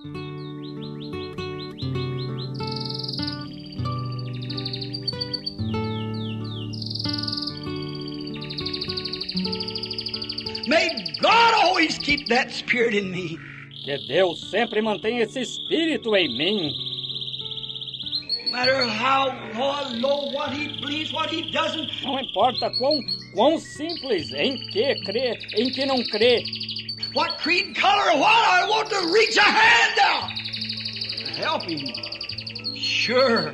May God always keep that spirit in me. Que Deus sempre mantenha esse espírito em mim. No matter how low, what he believes, what he doesn't. Não importa quão simples, em que crê, em que não crê. What creed, color, or what, I want to reach a hand out. Help him. Sure.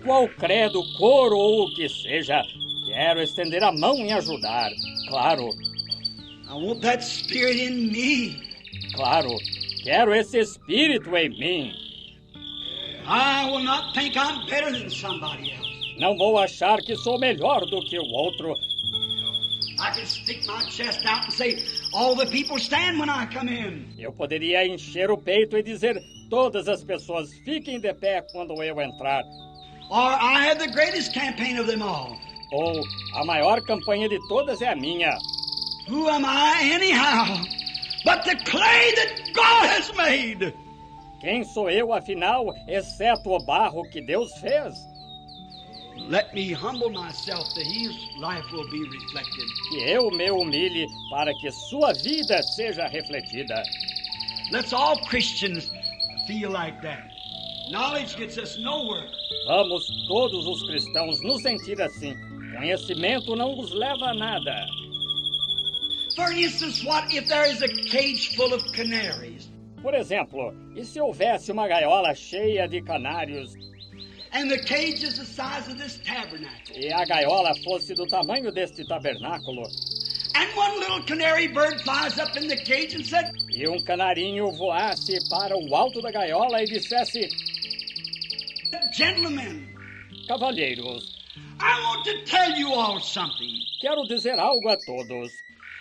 Qual credo, cor ou o que seja, quero estender a mão e ajudar. Claro. I want that spirit in me. Claro, quero esse espírito em mim. I will not think I'm better than somebody else. Não vou achar que sou melhor do que o outro. I can stick my chest out and say, all the people stand when I come in. Eu poderia encher o peito e dizer, todas as pessoas fiquem de pé quando eu entrar. Or I have the greatest campaign of them all. Ou, a maior campanha de todas é a minha. Who am I anyhow? But the clay that God has made. Quem sou eu, afinal, exceto o barro que Deus fez? Let me humble myself that his life will be reflected. Que eu me humilhe para que sua vida seja refletida. Let's all Christians feel like that. Knowledge gets us nowhere. Vamos todos os cristãos nos sentir assim. Conhecimento não nos leva a nada. For instance, what if there is a cage full of canaries? Por exemplo, e se houvesse uma gaiola cheia de canários? And the cage is the size of this tabernacle. E a gaiola fosse do tamanho deste tabernáculo? And one little canary bird flies up in the cage and said, E um canarinho voasse para o alto da gaiola e dissesse, Gentlemen, cavalheiros, I want to tell you all something. quero dizer algo a todos.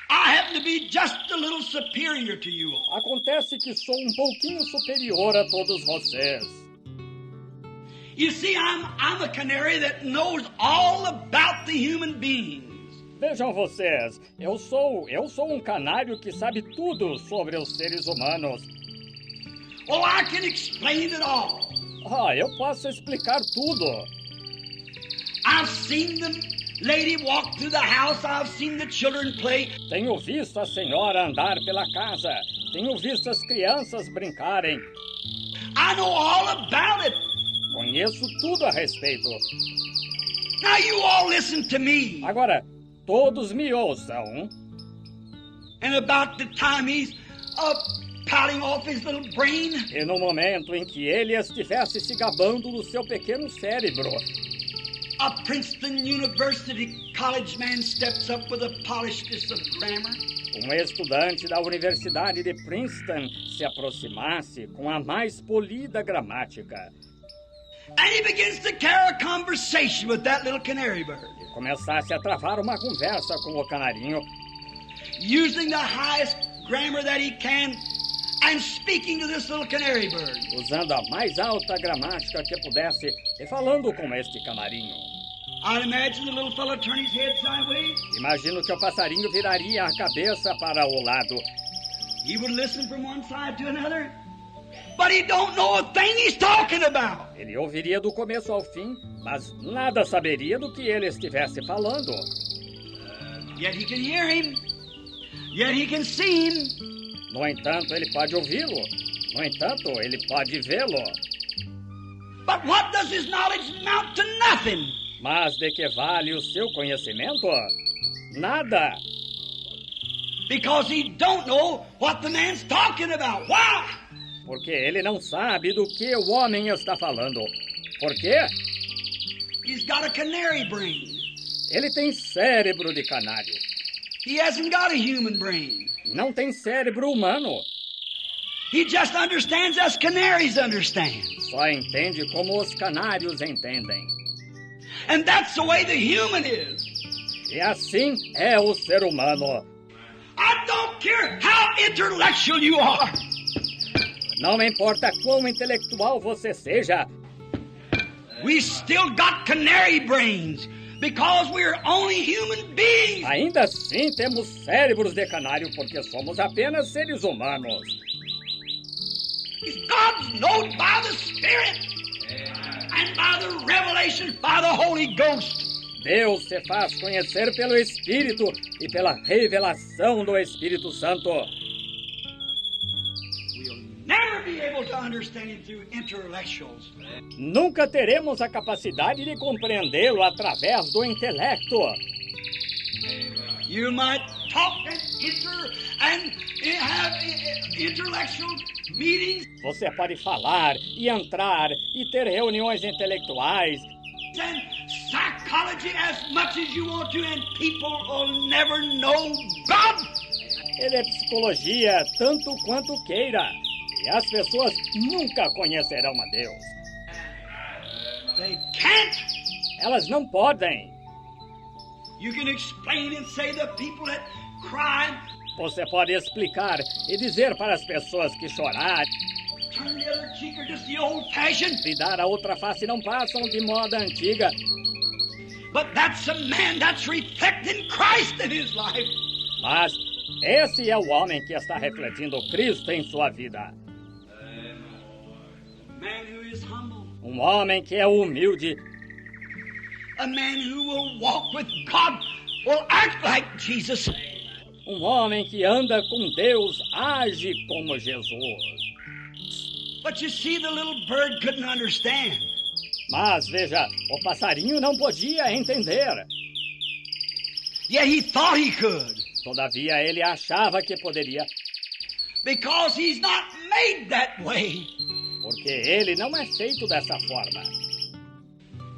I happen to be just a little superior to you all. Acontece que sou um pouquinho superior a todos vocês. You see, I'm a canary that knows all about the human beings. Vejam vocês, eu sou um canário que sabe tudo sobre os seres humanos. Oh, I can explain it all. Eu posso explicar tudo. I've seen the lady walk through the house. I've seen the children play. Tenho visto a senhora andar pela casa. Tenho visto as crianças brincarem. I know all about it. Conheço tudo a respeito. Now you all listen to me. Agora, todos me ouçam. And about the time he's pouting off his little brain. E no momento em que ele estivesse se gabando do seu pequeno cérebro, a Princeton University college man steps up with a polishedness of grammar. Um estudante da Universidade de Princeton se aproximasse com a mais polida gramática. And he begins to carry a conversation with that little canary bird. E começasse a travar uma conversa com o canarinho. Using the highest grammar that he can and speaking to this little canary bird. Usando a mais alta gramática que pudesse e falando com este canarinho. I'd imagine the little fellow turn his head sideways. Imagino que o passarinho viraria a cabeça para o lado. He would listen from one side to another. But he don't know a thing he's talking about. Ele ouviria do começo ao fim, mas nada saberia do que ele estivesse falando. Yet he can hear him. Yet he can see him. No entanto, ele pode ouvi-lo. No entanto, ele pode vê-lo. But what does his knowledge amount to? Nothing. Mas de que vale o seu conhecimento? Nada. Because he don't know what the man's talking about. Why? Porque ele não sabe do que o homem está falando. Por quê? He's got a canary brain. Ele tem cérebro de canário. He hasn't got a human brain. Não tem cérebro humano. He just understands as canaries understand. Só entende como os canários entendem. And that's the way the human is. E assim é o ser humano. I don't care how intellectual you are. Não me importa quão intelectual você seja. We still got canary brains because we're only human beings. Ainda assim temos cérebros de canário porque somos apenas seres humanos. is God's known by the Spirit and by the revelation by the Holy Ghost. Deus se faz conhecer pelo Espírito e pela revelação do Espírito Santo. We'll never be able to understand him through intellectuals. Nunca teremos a capacidade de compreendê-lo através do intelecto. You might talk and have intellectual meetings. Você pode falar e entrar e ter reuniões intelectuais And psychology as much as you want to, and people will never know God. Ele é psicologia tanto quanto queira, e as pessoas nunca conhecerão a Deus. They can't. Elas não podem. You can explain and say the people that cry, Você pode explicar e dizer para as pessoas que chorar turn the other cheek, or just the old-fashioned. e dar a outra face não passam de moda antiga. But that's a man that's reflecting Christ in his life. Mas esse é o homem que está refletindo Cristo em sua vida. A man who is humble. Um homem que é humilde. A man who will walk with God, will act like Jesus. Um homem que anda com Deus, age como Jesus. But you see, the little bird couldn't understand. Mas, veja, o passarinho não podia entender. Yet he thought he could. Todavia, ele achava que poderia, Because he's not made that way. porque ele não é feito dessa forma.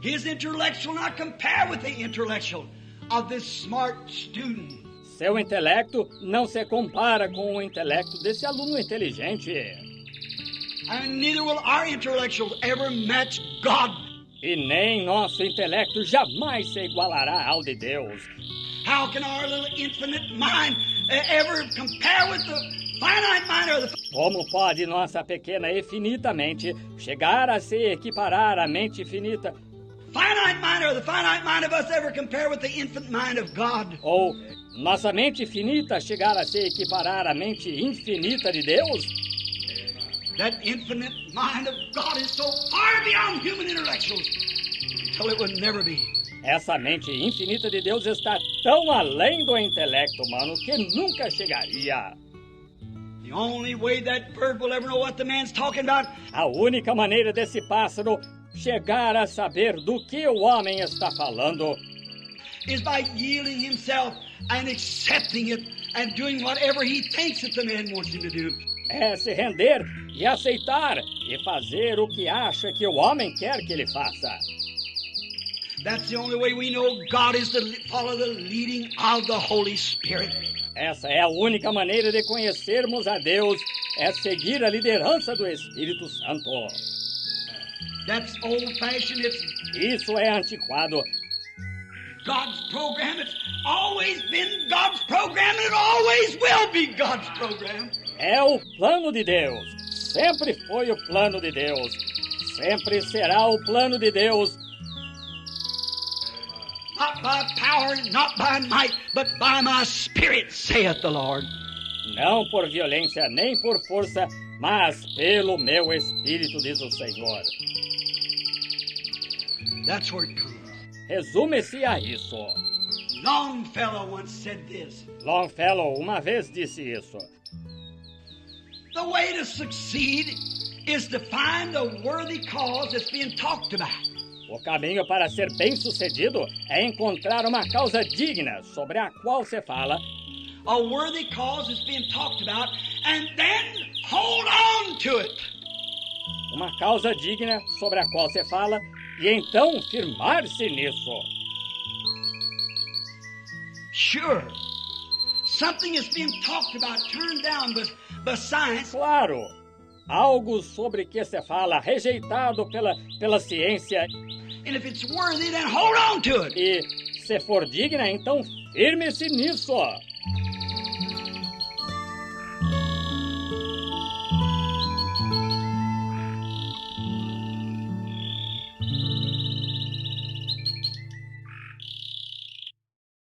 His intellectual not compare with the intellectual of this smart student. Seu intelecto não se compara com o intelecto desse aluno inteligente. And neither will our intellectuals ever match God. E nem nosso intelecto jamais se igualará ao de Deus. How can our little infinite mind ever compare with the finite mind or the... Como pode nossa pequena e finita mente chegar a se equiparar à mente finita? finite mind or the finite mind of us ever compare with the infinite mind of God? Ou nossa mente finita chegar a se equiparar à mente infinita de Deus? That infinite mind of God is so far beyond human intellectuals until it would never be. Essa mente infinita de Deus está tão além do intelecto humano que nunca chegaria. The only way that bird will ever know what the man's talking about A única maneira desse pássaro chegar a saber do que o homem está falando is by yielding himself and accepting it and doing whatever he thinks that the man wants him to do. é se render e aceitar e fazer o que acha que o homem quer que ele faça. That's the only way we know God is to follow the leading of the Holy Spirit. Essa é a única maneira de conhecermos a Deus, é seguir a liderança do Espírito Santo. That's old-fashioned. It's Isso é antiquado. God's program. It's always been God's program, and it always will be God's program. É o plano de Deus. Sempre foi o plano de Deus. Sempre será o plano de Deus. Not by power, not by might, but by my Spirit, saith the Lord. Não por violência nem por força, mas pelo meu Espírito, diz o Senhor. That's where it comes. Resume-se a isso. Longfellow once said this. Longfellow uma vez disse isso. The way to succeed is to find a worthy cause that's being talked about. O caminho para ser bem-sucedido é encontrar uma causa digna sobre a qual se fala, A worthy cause that's being talked about, and then hold on to it. uma causa digna sobre a qual se fala, e então firmar-se nisso. Sure. Something is being talked about, turned down by science. Claro, algo sobre que se fala rejeitado pela ciência, And if it's worthy, then hold on to it. e se for digna, então firme-se nisso.